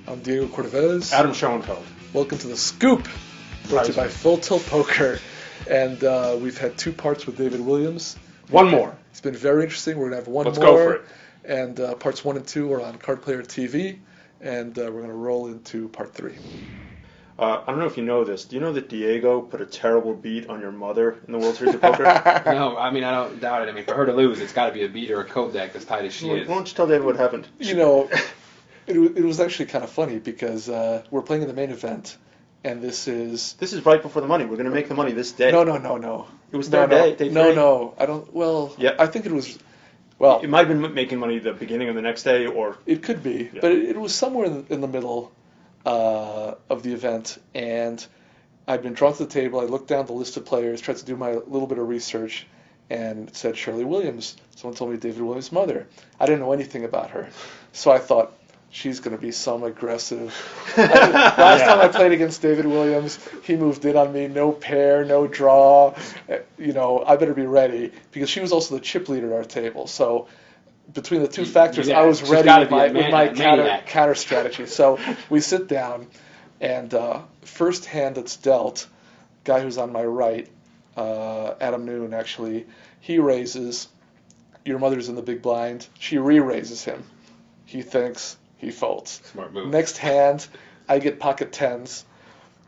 I'm Diego Cordovez. Adam Schoenfeld. Welcome to The Scoop, brought to you by Full Tilt Poker. And we've had 2 parts with David Williams. One more. It's been very interesting. We're going to have one Let's more. Go for it. And parts 1 and 2 are on Card Player TV. And we're going to roll into part 3. I don't know if you know this. Do you know that Diego put a terrible beat on your mother in the World Series of Poker? No, I mean, I don't doubt it. I mean, for her to lose, it's got to be a beat or a code deck as tight as she is. Why don't you tell David what happened? You know, it was actually kind of funny because we're playing in the main event, and this is right before the money. We're going to make the money this day. No. It was third day. Day 3? No. I don't. Well, yeah. I think it was. Well, it might have been making money the beginning of the next day, or it could be, but it was somewhere in the middle of the event, and I'd been drawn to the table. I looked down the list of players, tried to do my little bit of research, and said Shirley Williams. Someone told me David Williams' mother. I didn't know anything about her, so I thought she's going to be some aggressive. Last time I played against David Williams, he moved in on me, no pair, no draw. I better be ready because she was also the chip leader at our table. So between the 2 factors, I was ready with my counter strategy. So we sit down, and first hand that's dealt, guy who's on my right, Adam Noon actually, he raises. Your mother's in the big blind. She re-raises him. He thinks. He folds. Smart move. Next hand, I get pocket 10s.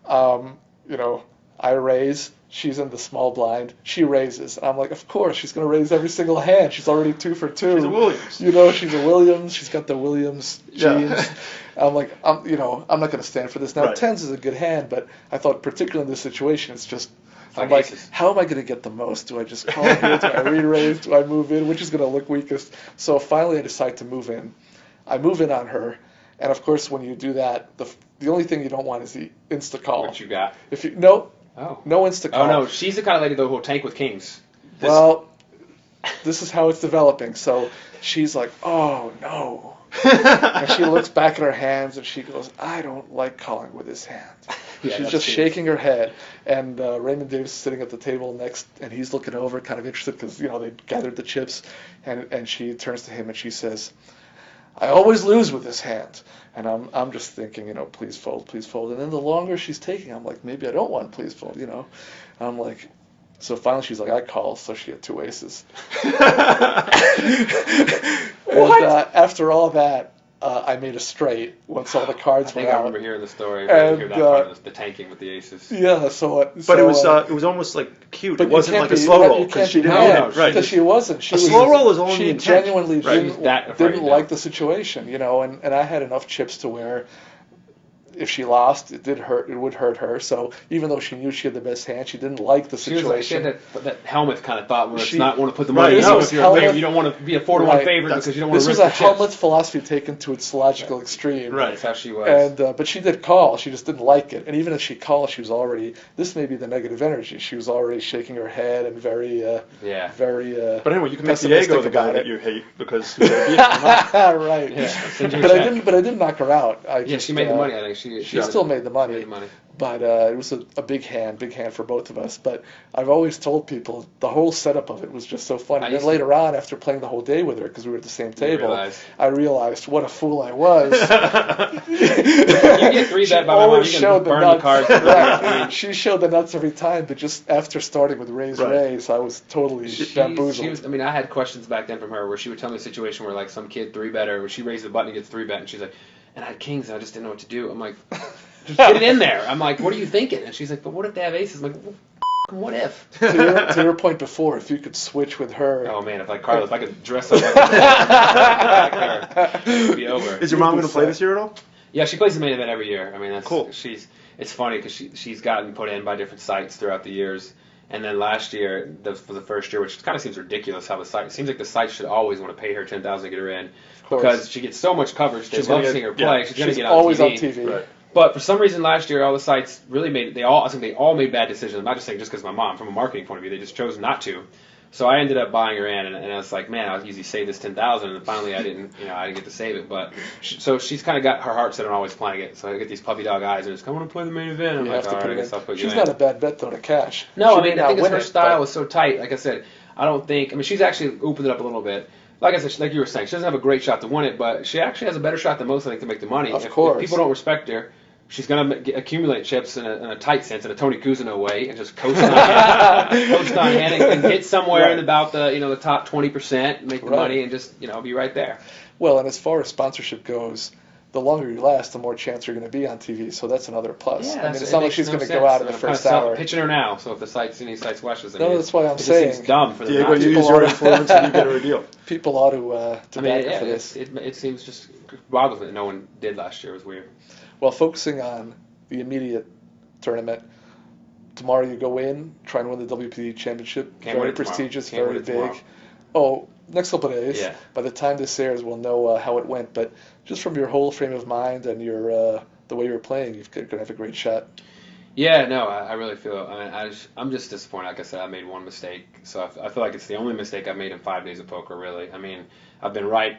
I raise. She's in the small blind. She raises. I'm like, of course, she's going to raise every single hand. She's already 2 for 2. She's a Williams. She's a Williams. She's got the Williams genes. Yeah. I'm like, I'm not going to stand for this. Now, Right. 10s is a good hand, but I thought particularly in this situation, it's just, I'm like like, how am I going to get the most? Do I just call here? Do I re-raise? Do I move in? Which is going to look weakest? So finally I decide to move in. I move in on her, and of course when you do that, the only thing you don't want is the insta call. What you got? No insta call. Oh no, she's the kind of lady though who'll tank with kings. This is how it's developing. So she's like, oh no, and she looks back at her hands and she goes, I don't like calling with his hand. Yeah, She's just shaking her head, and Raymond Davis is sitting at the table next, and he's looking over, kind of interested because they gathered the chips, and she turns to him and she says, I always lose with this hand. And I'm just thinking, please fold. And then the longer she's taking, I'm like, maybe I don't want please fold, I'm like, so finally she's like, I call, so she had 2 aces. What? And after all that, I made a straight once all the cards were out. I remember hearing the story. I hear that part of the tanking with the aces. Yeah, but it was almost like cute. It wasn't like a slow roll because she wasn't. Slow roll is only she intent. Genuinely Right. didn't like the situation, and I had enough chips to where if she lost, it would hurt her. So even though she knew she had the best hand, she didn't like the situation. She had that helmet kind of thought where it's not want to put the money. Right, You don't want to be a 4-1 favorite because you don't want to risk the chips. This was a helmet philosophy taken to its logical extreme. Right, that's how she was. And but she did call. She just didn't like it. And even if she called, she was already. This may be the negative energy. She was already shaking her head and very. But anyway, you can make Diego the guy that you hate because. Right. Yeah. But I didn't knock her out. She made the money. I think she still made the money. But it was a big hand for both of us. But I've always told people the whole setup of it was just so fun. And then later on, after playing the whole day with her, because we were at the same table, I realized what a fool I was. You get 3-bet by my mom, you can burn the cards. Right. She showed the nuts every time, but just after starting with raise, I was totally bamboozled. I had questions back then from her where she would tell me a situation where like some kid 3-better, where she raised the button and gets 3-bet, and she's like, and I had kings and I just didn't know what to do. I'm like, just get it in there. I'm like, what are you thinking? And she's like, but what if they have aces? I'm like, well, what if? To your point before, if you could switch with her. Oh man, if I could dress up like her, it would be over. Is your mom going to play this year at all? Yeah, she plays the main event every year. I mean, that's cool. It's funny because she's gotten put in by different sites throughout the years. And then last year, for the first year, which kind of seems ridiculous how it seems like the site should always want to pay her $10,000 to get her in because she gets so much coverage. They love seeing her play. Yeah, she's going to get always on TV. Right. But for some reason last year, all the sites really they all made bad decisions. I'm not just saying just because my mom, from a marketing point of view, they just chose not to. So I ended up buying her in, and I was like, man, I'll easily save this $10,000, and finally I didn't get to save it. But so she's kind of got her heart set on always playing it. So I get these puppy dog eyes, and it's, I want to play the main event. I'm like, all right, I guess I'll put you in. She's not a bad bet though to cash. No, I mean, I think her style is so tight. Like I said, I don't think. I mean, she's actually opened it up a little bit. like I said, like you were saying, she doesn't have a great shot to win it, but she actually has a better shot than most, I think, to make the money. Of If course. people don't respect her, she's going to accumulate chips in a tight sense, in a Tony Cousineau way, and just coast on hand and get somewhere in about the top 20%, make the money, and just be right there. Well, and as far as sponsorship goes, the longer you last, the more chance you're going to be on TV. So that's another plus. Yeah, it's not like she's going to go out in the first hour. Pitching her now, so if any sites watches, No, that's why I'm saying. It seems dumb for them. Diego, not you to. use your influence and you get her a deal. People ought to back her for this. It seems just boggles me that no one did last year. It was weird. Well, focusing on the immediate tournament, tomorrow you go in, try and win the WPT Championship. Very prestigious, very big. Oh, next couple of days. Yeah. By the time this airs, we'll know how it went. But just from your whole frame of mind and your the way you were playing, you're going to have a great shot. Yeah, no, I really feel. I mean, I'm just disappointed. Like I said, I made one mistake, so I feel like it's the only mistake I've made in 5 days of poker. Really, I mean, I've been right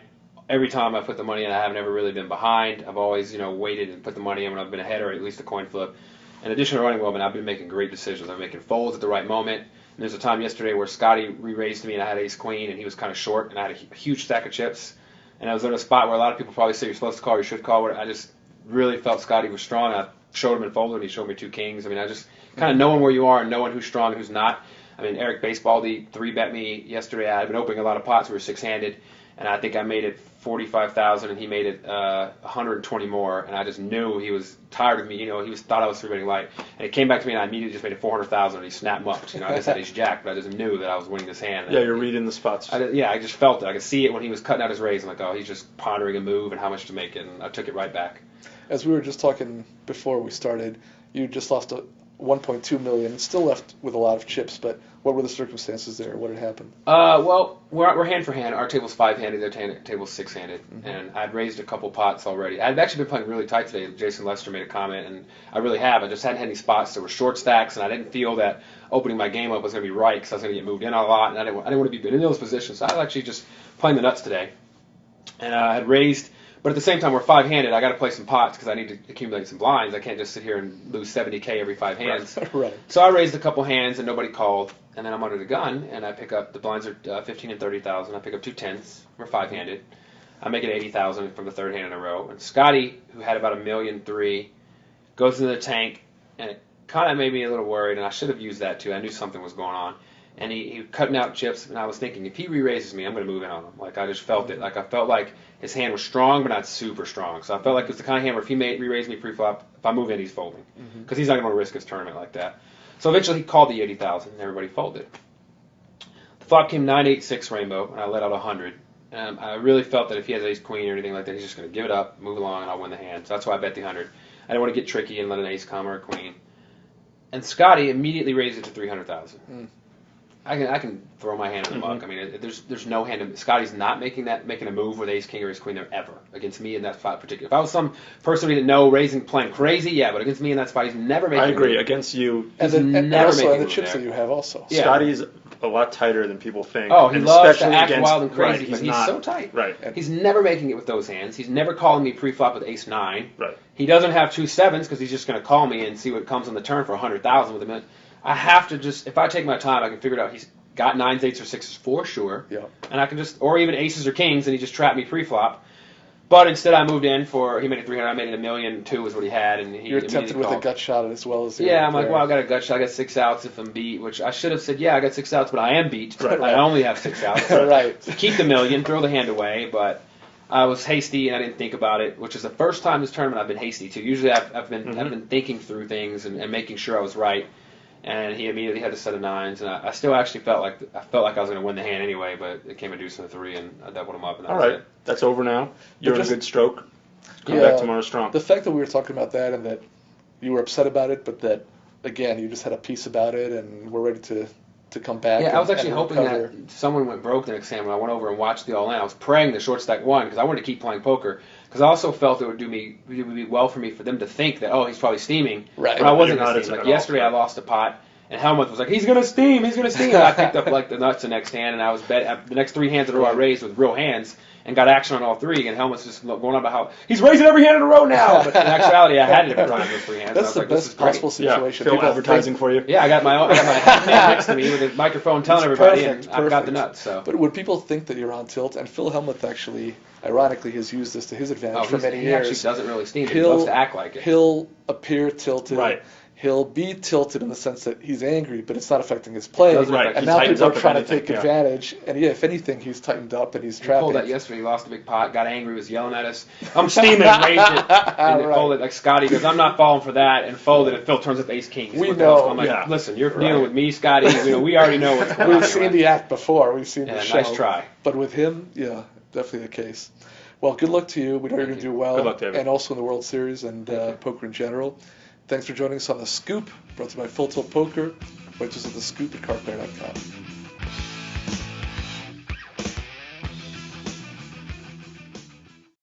every time I put the money in. I haven't ever really been behind. I've always waited and put the money in when I've been ahead or at least a coin flip. In addition to running well, I've been making great decisions. I'm making folds at the right moment. And there's a time yesterday where Scotty re-raised me and I had ace queen and he was kind of short and I had a huge stack of chips. And I was in a spot where a lot of people probably say you're supposed to call or you should call. I just really felt Scotty was strong. I showed him and folded and he showed me 2 kings. I mean, I just kind of knowing where you are and knowing who's strong and who's not. I mean, Eric Basebaldi 3-bet me yesterday. I had been opening a lot of pots. We were 6-handed. And I think I made it 45,000 and he made it 120 more. And I just knew he was tired of me. He thought I was 3-betting light. And he came back to me and I immediately just made it 400,000 and he snapped mucked. I just had his jack, but I just knew that I was winning this hand. Yeah, you're reading the spots. I just felt it. I could see it when he was cutting out his raise. I'm like, oh, he's just pondering a move and how much to make it. And I took it right back. As we were just talking before we started, you just lost 1.2 million, still left with a lot of chips, but what were the circumstances there? What had happened? Well, we're hand for hand. Our table's 5-handed, their table's 6-handed. Mm-hmm. And I'd raised a couple pots already. I'd actually been playing really tight today. Jason Lester made a comment, and I really have. I just hadn't had any spots. There were short stacks, and I didn't feel that opening my game up was going to be right because I was going to get moved in a lot, and I didn't want to be in those positions. So I was actually just playing the nuts today. And I had raised, but at the same time, we're 5-handed. I got to play some pots because I need to accumulate some blinds. I can't just sit here and lose 70K every 5 hands. Right. So I raised a couple hands and nobody called, and then I'm under the gun and I pick up the blinds are 15 and 30,000. I pick up 2 10s. We're 5-handed. I make it 80,000 from the third hand in a row. And Scotty, who had about $1.3 million, goes into the tank, and it kind of made me a little worried. And I should have used that too. I knew something was going on. And he cutting out chips, and I was thinking, if he re-raises me, I'm going to move in on him. Like, I just felt it. Like, I felt like his hand was strong, but not super strong. So I felt like it was the kind of hand where if he re-raised me pre-flop, if I move in, he's folding. Because he's not going to risk his tournament like that. So eventually he called the 80,000, and everybody folded. The flop came 9-8-6 rainbow, and I let out 100. And I really felt that if he has ace-queen or anything like that, he's just going to give it up, move along, and I'll win the hand. So that's why I bet the 100. I didn't want to get tricky and let an ace come or a queen. And Scotty immediately raised it to 300,000. I can throw my hand in the muck. I mean, there's no hand. Scotty's not making a move with ace king or ace queen there ever against me in that spot particular. If I was some person we didn't know raising playing crazy, yeah, but against me in that spot, he's never making. I agree. A move. Against you, And also the chips there. that you have also. Yeah. Scotty's a lot tighter than people think. Oh, he and loves to especially act against, wild and crazy, right, but he's not, so tight. Right. He's never making it with those hands. He's never calling me pre-flop with ace 9. Right. He doesn't have 2 7s because he's just going to call me and see what comes on the turn for 100,000 with him. I have to just, if I take my time, I can figure it out. He's got 9s, 8s, or 6s for sure. Yeah. And I can just, or even aces or kings, and he just trapped me pre-flop. But instead, I moved in for, he made it 300, I made it $1.2 million is what he had. And he You're tempted with called. a gut shot as well as I'm like, well, I got a gut shot. I got 6 outs if I'm beat, which I should have said, yeah, I got 6 outs, but I am beat. Right. I only have 6 outs. Right. Keep the $1 million, throw the hand away, but I was hasty and I didn't think about it, which is the first time this tournament I've been hasty too. Usually I've been thinking through things and making sure I was right. And he immediately had a set of 9s, and I still actually felt like I was going to win the hand anyway, but it came a deuce and a 3, and I doubled him up. And that was it. That's over now. You're in a good stroke. Come Yeah, back tomorrow strong. The fact that we were talking about that and that you were upset about it, but that, again, you just had a piece about it and were ready to come back. Yeah, I was actually and hoping recover. that someone went broke the next hand when I went over and watched the all-in. I was praying the short stack won because I wanted to keep playing poker. Because I also felt it would be well for me for them to think that, oh, he's probably steaming. Right. But I wasn't You're going not to steam. at Like all. yesterday I lost a pot, and Helmuth was like, he's going to steam. And I picked up like the nuts the next hand, and I was the next 3 hands in a row I raised with real hands. and got action on all three, and Helmut's just going on about how he's raising every hand in a row now. But in actuality, I had to be trying those three hands. That's the best possible situation. Yeah, Phil People advertising think- for you. Yeah, I got my man next to me with a microphone telling everybody, Perfect, and I've got the perfect. nuts. So. But when people think that you're on tilt, and Phil Hellmuth actually, ironically, has used this to his advantage for many he years. actually doesn't really steam it. He loves to act like it. He'll appear tilted. Right. He'll be tilted in the sense that he's angry, but it's not affecting his play. Right. And He now tightens people are up if trying to anything, take yeah. advantage. And yeah, if anything, he's tightened up and he's He pulled trapping. that yesterday. He lost a big pot, got angry, was yelling at us. I'm steaming, raised it, and it Right. folded. Like Scotty goes, I'm not falling for that, and folded. And Phil turns up ace king. He's We looking know. up. I'm like, Yeah. listen, you're Right. dealing with me, Scotty. We already know what's going on. We've here, seen right? the act before. We've seen Yeah, the show. nice try. But with him, yeah, definitely the case. Well, good luck to you. We know you're going to do well. Good luck, David. And also in the World Series and poker in general. Thanks for joining us on The Scoop, brought to you by Full Tilt Poker. Wait us at The Scoop at carplayer.com.